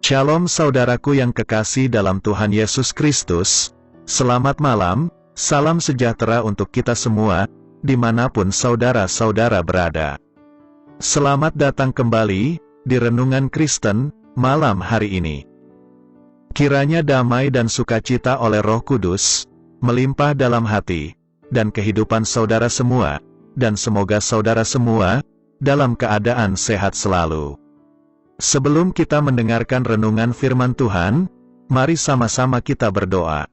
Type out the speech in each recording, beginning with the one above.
Shalom saudaraku yang kekasih dalam Tuhan Yesus Kristus. Selamat malam, salam sejahtera untuk kita semua, dimanapun saudara-saudara berada. Selamat datang kembali di Renungan Kristen malam hari ini. Kiranya damai dan sukacita oleh Roh Kudus melimpah dalam hati dan kehidupan saudara semua, dan semoga saudara semua dalam keadaan sehat selalu. Sebelum kita mendengarkan renungan firman Tuhan, mari sama-sama kita berdoa.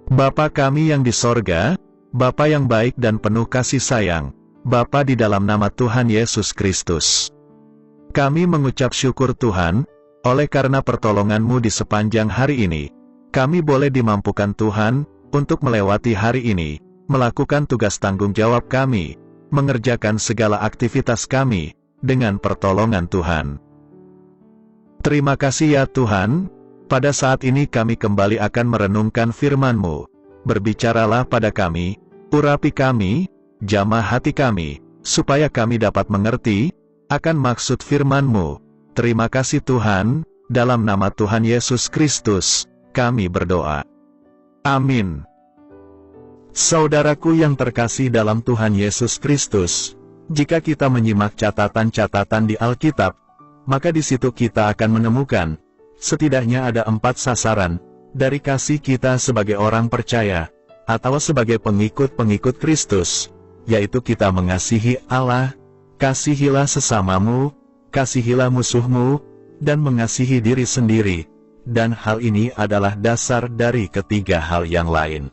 Bapa kami yang di sorga, Bapa yang baik dan penuh kasih sayang, Bapa di dalam nama Tuhan Yesus Kristus. Kami mengucap syukur Tuhan, oleh karena pertolongan-Mu di sepanjang hari ini, kami boleh dimampukan Tuhan, untuk melewati hari ini, melakukan tugas tanggung jawab kami, mengerjakan segala aktivitas kami, dengan pertolongan Tuhan. Terima kasih ya Tuhan, pada saat ini kami kembali akan merenungkan firman-Mu. Berbicaralah pada kami, urapi kami, jamah hati kami, supaya kami dapat mengerti akan maksud firman-Mu. Terima kasih Tuhan, dalam nama Tuhan Yesus Kristus, kami berdoa. Amin. Saudaraku yang terkasih dalam Tuhan Yesus Kristus, jika kita menyimak catatan-catatan di Alkitab, maka di situ kita akan menemukan, setidaknya ada 4 sasaran, dari kasih kita sebagai orang percaya, atau sebagai pengikut-pengikut Kristus, yaitu kita mengasihi Allah, kasihilah sesamamu, kasihilah musuhmu, dan mengasihi diri sendiri, dan hal ini adalah dasar dari ketiga hal yang lain.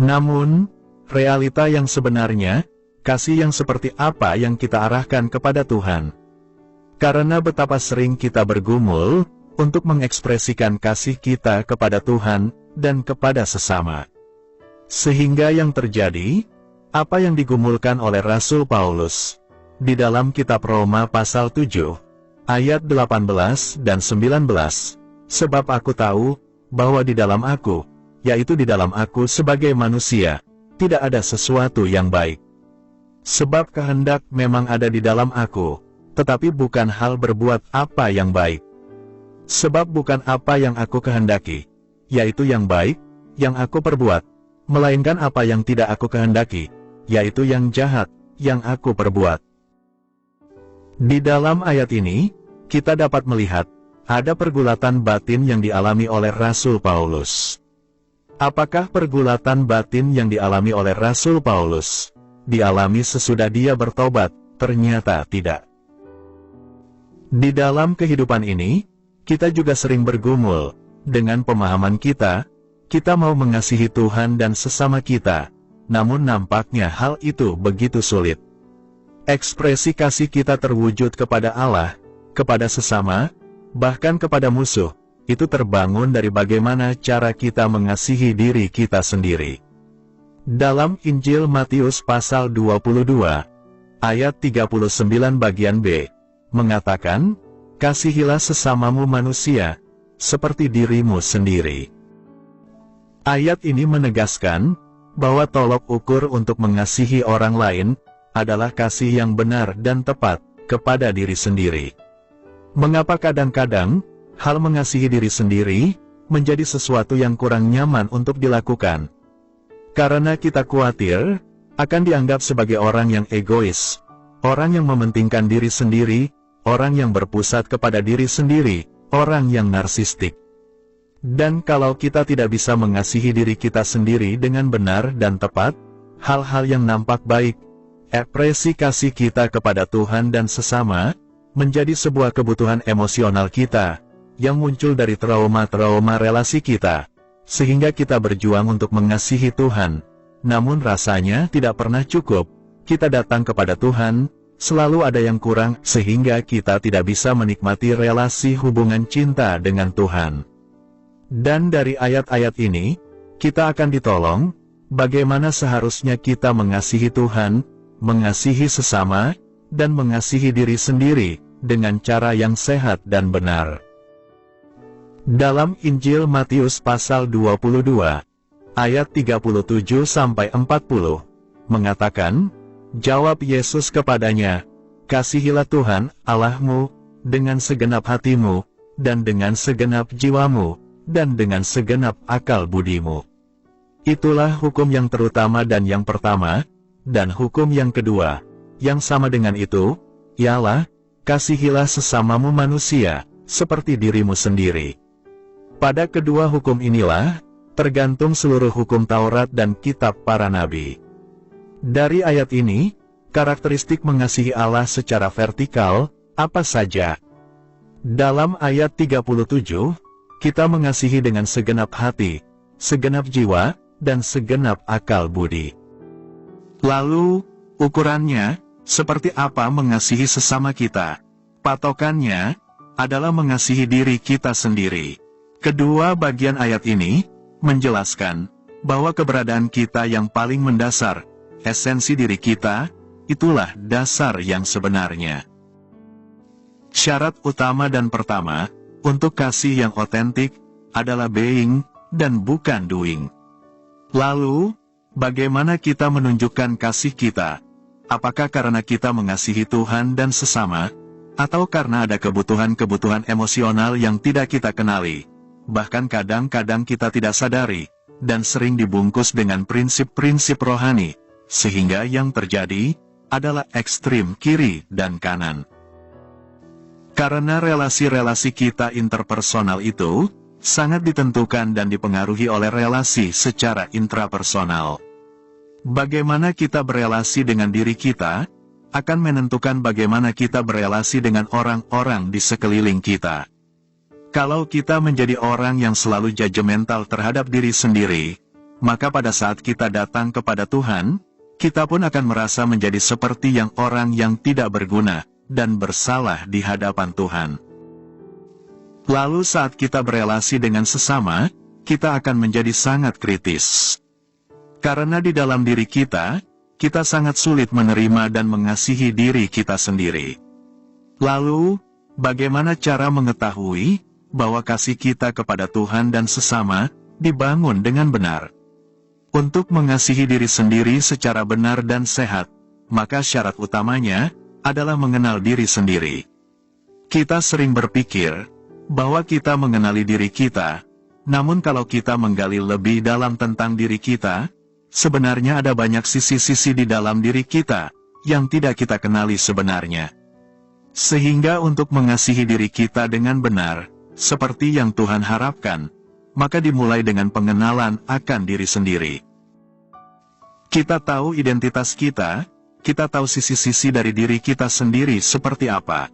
Namun, realita yang sebenarnya, kasih yang seperti apa yang kita arahkan kepada Tuhan? Karena betapa sering kita bergumul untuk mengekspresikan kasih kita kepada Tuhan dan kepada sesama. Sehingga yang terjadi, apa yang digumulkan oleh Rasul Paulus di dalam kitab Roma pasal 7, ayat 18 dan 19, sebab aku tahu bahwa di dalam aku, yaitu di dalam aku sebagai manusia, tidak ada sesuatu yang baik. Sebab kehendak memang ada di dalam aku, tetapi bukan hal berbuat apa yang baik. Sebab bukan apa yang aku kehendaki, yaitu yang baik, yang aku perbuat, melainkan apa yang tidak aku kehendaki, yaitu yang jahat, yang aku perbuat. Di dalam ayat ini, kita dapat melihat, ada pergulatan batin yang dialami oleh Rasul Paulus. Apakah pergulatan batin yang dialami oleh Rasul Paulus dialami sesudah dia bertobat? Ternyata tidak. Di dalam kehidupan ini, kita juga sering bergumul dengan pemahaman kita mau mengasihi Tuhan dan sesama kita, namun nampaknya hal itu begitu sulit. Ekspresi kasih kita terwujud kepada Allah, kepada sesama, bahkan kepada musuh, itu terbangun dari bagaimana cara kita mengasihi diri kita sendiri. Dalam Injil Matius pasal 22, ayat 39 bagian B, mengatakan, kasihilah sesamamu manusia, seperti dirimu sendiri. Ayat ini menegaskan, bahwa tolok ukur untuk mengasihi orang lain, adalah kasih yang benar dan tepat, kepada diri sendiri. Mengapa kadang-kadang, hal mengasihi diri sendiri, menjadi sesuatu yang kurang nyaman untuk dilakukan? Karena kita khawatir, akan dianggap sebagai orang yang egois, orang yang mementingkan diri sendiri, orang yang berpusat kepada diri sendiri, orang yang narsistik. Dan kalau kita tidak bisa mengasihi diri kita sendiri dengan benar dan tepat, hal-hal yang nampak baik, ekspresi kasih kita kepada Tuhan dan sesama, menjadi sebuah kebutuhan emosional kita, yang muncul dari trauma-trauma relasi kita, sehingga kita berjuang untuk mengasihi Tuhan, namun rasanya tidak pernah cukup. Kita datang kepada Tuhan, selalu ada yang kurang, sehingga kita tidak bisa menikmati relasi hubungan cinta dengan Tuhan. Dan dari ayat-ayat ini, kita akan ditolong, bagaimana seharusnya kita mengasihi Tuhan, mengasihi sesama, dan mengasihi diri sendiri, dengan cara yang sehat dan benar. Dalam Injil Matius pasal 22, ayat 37-40, mengatakan, Jawab Yesus kepadanya, "Kasihilah Tuhan Allahmu dengan segenap hatimu, dan dengan segenap jiwamu, dan dengan segenap akal budimu. Itulah hukum yang terutama dan yang pertama, dan hukum yang kedua, yang sama dengan itu, ialah, kasihilah sesamamu manusia, seperti dirimu sendiri." Pada kedua hukum inilah, tergantung seluruh hukum Taurat dan kitab para nabi. Dari ayat ini, karakteristik mengasihi Allah secara vertikal, apa saja? Dalam ayat 37, kita mengasihi dengan segenap hati, segenap jiwa, dan segenap akal budi. Lalu, ukurannya, seperti apa mengasihi sesama kita? Patokannya, adalah mengasihi diri kita sendiri. Kedua bagian ayat ini, menjelaskan, bahwa keberadaan kita yang paling mendasar, esensi diri kita, itulah dasar yang sebenarnya. Syarat utama dan pertama, untuk kasih yang otentik, adalah being, dan bukan doing. Lalu, bagaimana kita menunjukkan kasih kita? Apakah karena kita mengasihi Tuhan dan sesama, atau karena ada kebutuhan-kebutuhan emosional yang tidak kita kenali, bahkan kadang-kadang kita tidak sadari, dan sering dibungkus dengan prinsip-prinsip rohani, sehingga yang terjadi adalah ekstrim kiri dan kanan. Karena relasi-relasi kita interpersonal itu sangat ditentukan dan dipengaruhi oleh relasi secara intrapersonal. Bagaimana kita berelasi dengan diri kita akan menentukan bagaimana kita berelasi dengan orang-orang di sekeliling kita. Kalau kita menjadi orang yang selalu judgmental terhadap diri sendiri, maka pada saat kita datang kepada Tuhan, kita pun akan merasa menjadi seperti orang yang tidak berguna dan bersalah di hadapan Tuhan. Lalu saat kita berelasi dengan sesama, kita akan menjadi sangat kritis. Karena di dalam diri kita sangat sulit menerima dan mengasihi diri kita sendiri. Lalu, bagaimana cara mengetahui bahwa kasih kita kepada Tuhan dan sesama dibangun dengan benar? Untuk mengasihi diri sendiri secara benar dan sehat, maka syarat utamanya adalah mengenal diri sendiri. Kita sering berpikir bahwa kita mengenali diri kita, namun kalau kita menggali lebih dalam tentang diri kita, sebenarnya ada banyak sisi-sisi di dalam diri kita yang tidak kita kenali sebenarnya. Sehingga untuk mengasihi diri kita dengan benar, seperti yang Tuhan harapkan, maka dimulai dengan pengenalan akan diri sendiri. Kita tahu identitas kita tahu sisi-sisi dari diri kita sendiri seperti apa.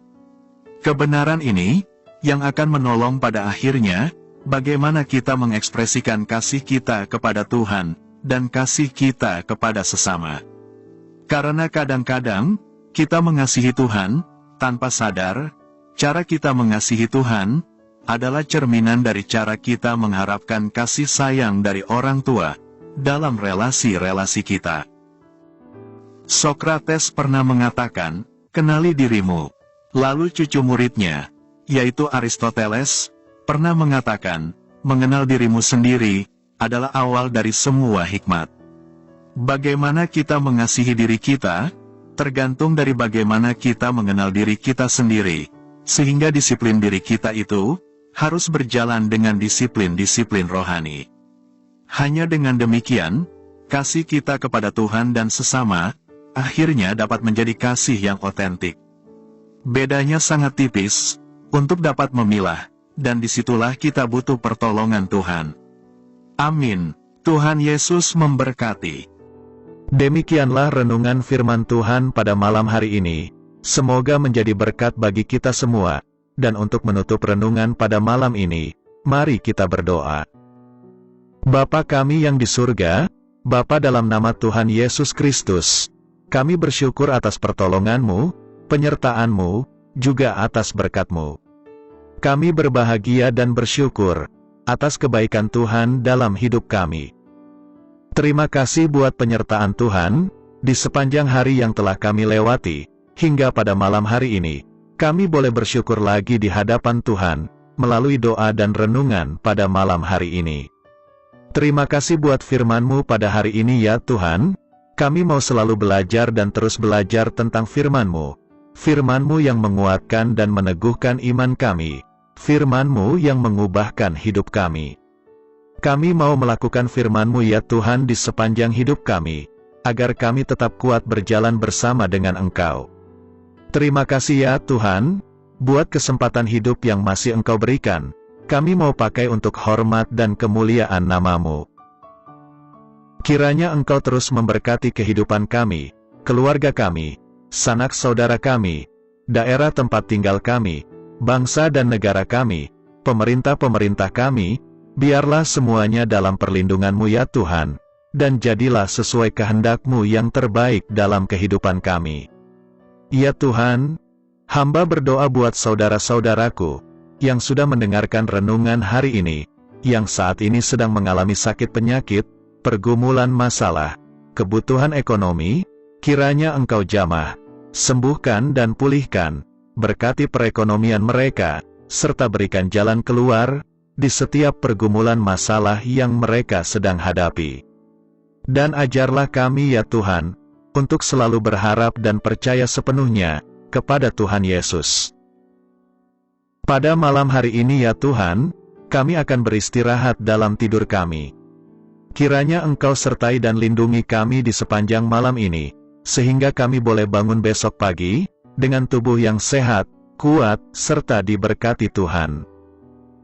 Kebenaran ini, yang akan menolong pada akhirnya, bagaimana kita mengekspresikan kasih kita kepada Tuhan, dan kasih kita kepada sesama. Karena kadang-kadang, kita mengasihi Tuhan, tanpa sadar, cara kita mengasihi Tuhan, adalah cerminan dari cara kita mengharapkan kasih sayang dari orang tua, dalam relasi-relasi kita. Sokrates pernah mengatakan, kenali dirimu. Lalu cucu muridnya, yaitu Aristoteles, pernah mengatakan, mengenal dirimu sendiri, adalah awal dari semua hikmat. Bagaimana kita mengasihi diri kita, tergantung dari bagaimana kita mengenal diri kita sendiri, sehingga disiplin diri kita itu, harus berjalan dengan disiplin-disiplin rohani. Hanya dengan demikian, kasih kita kepada Tuhan dan sesama, akhirnya dapat menjadi kasih yang otentik. Bedanya sangat tipis, untuk dapat memilah, dan disitulah kita butuh pertolongan Tuhan. Amin. Tuhan Yesus memberkati. Demikianlah renungan firman Tuhan pada malam hari ini. Semoga menjadi berkat bagi kita semua. Dan untuk menutup renungan pada malam ini, mari kita berdoa. Bapa kami yang di surga, Bapa dalam nama Tuhan Yesus Kristus, kami bersyukur atas pertolongan-Mu, penyertaan-Mu, juga atas berkat-Mu. Kami berbahagia dan bersyukur atas kebaikan Tuhan dalam hidup kami. Terima kasih buat penyertaan Tuhan di sepanjang hari yang telah kami lewati, hingga pada malam hari ini. Kami boleh bersyukur lagi di hadapan Tuhan, melalui doa dan renungan pada malam hari ini. Terima kasih buat firman-Mu pada hari ini ya Tuhan. Kami mau selalu belajar dan terus belajar tentang firman-Mu. Firman-Mu yang menguatkan dan meneguhkan iman kami. Firman-Mu yang mengubahkan hidup kami. Kami mau melakukan firman-Mu ya Tuhan di sepanjang hidup kami, agar kami tetap kuat berjalan bersama dengan Engkau. Terima kasih ya Tuhan, buat kesempatan hidup yang masih Engkau berikan. Kami mau pakai untuk hormat dan kemuliaan nama-Mu. Kiranya Engkau terus memberkati kehidupan kami, keluarga kami, sanak saudara kami, daerah tempat tinggal kami, bangsa dan negara kami, pemerintah-pemerintah kami, biarlah semuanya dalam perlindungan-Mu ya Tuhan, dan jadilah sesuai kehendak-Mu yang terbaik dalam kehidupan kami. Ya Tuhan, hamba berdoa buat saudara-saudaraku, yang sudah mendengarkan renungan hari ini, yang saat ini sedang mengalami sakit penyakit, pergumulan masalah, kebutuhan ekonomi, kiranya Engkau jamah, sembuhkan dan pulihkan, berkati perekonomian mereka, serta berikan jalan keluar, di setiap pergumulan masalah yang mereka sedang hadapi. Dan ajarlah kami ya Tuhan, untuk selalu berharap dan percaya sepenuhnya, kepada Tuhan Yesus. Pada malam hari ini ya Tuhan, kami akan beristirahat dalam tidur kami. Kiranya Engkau sertai dan lindungi kami di sepanjang malam ini, sehingga kami boleh bangun besok pagi, dengan tubuh yang sehat, kuat, serta diberkati Tuhan.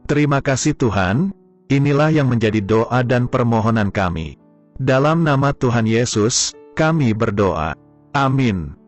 Terima kasih Tuhan, inilah yang menjadi doa dan permohonan kami. Dalam nama Tuhan Yesus, kami berdoa. Amin.